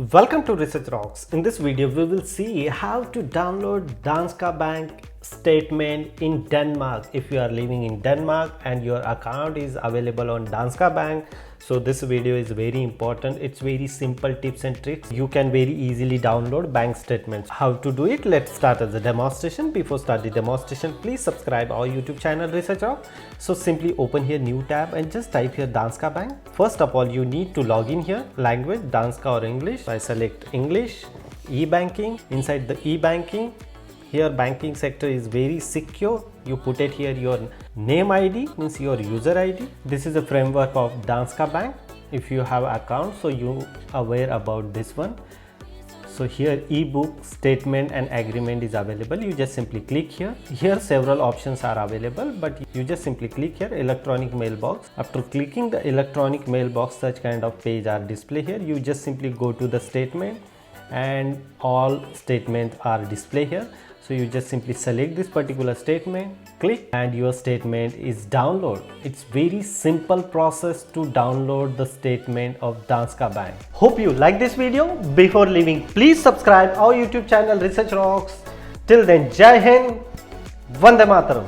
Welcome to Research Rocks. In this video, we will see how to download Danske Bank statement in Denmark. If you are living in Denmark and your account is available on Danske Bank, so this video is very important. It's very simple tips and tricks. You can very easily download bank statements. How to do it? Let's start as a demonstration. Before start the demonstration, please subscribe our YouTube channel Research Rock. So simply open here new tab and just type here Danske Bank. First of all, you need to log in here. Language Danske or English. I select English. E-banking. Inside the e-banking, here banking sector is very secure. You put it here your name ID, means your user ID. This is a framework of Danske Bank. If you have account, so you aware about this one. So here ebook, statement and agreement is available. You just simply click here. Here several options are available, but you just simply click here electronic mailbox. After clicking the electronic mailbox, such kind of page are display here. You just simply go to the statement and all statements are display here. So you just simply select this particular statement, click, and your statement is download. It's very simple process to download the statement of Danske Bank. Hope you like this video. Before leaving, please subscribe our YouTube channel Research Rocks. Till then, Jai Hind, Vande Mataram.